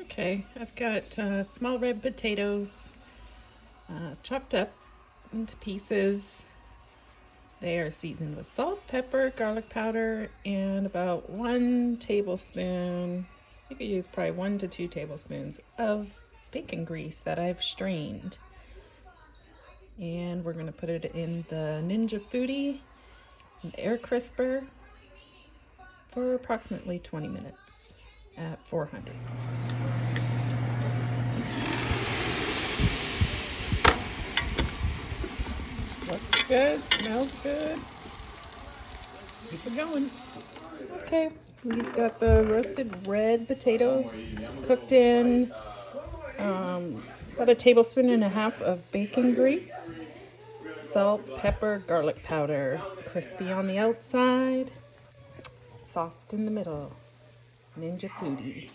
Okay, I've got small red potatoes chopped up into pieces. They are seasoned with salt, pepper, garlic powder, and about 1 tablespoon, you could use probably 1 to 2 tablespoons of bacon grease that I've strained. And we're going to put it in the Ninja Foodi, an air crisper, for approximately 20 minutes at 400. Looks good, smells good. Let's keep it going. Okay, we've got the roasted red potatoes cooked in about 1.5 tablespoons of bacon grease, salt, pepper, garlic powder, crispy on the outside, soft in the middle. Ninja Foodi.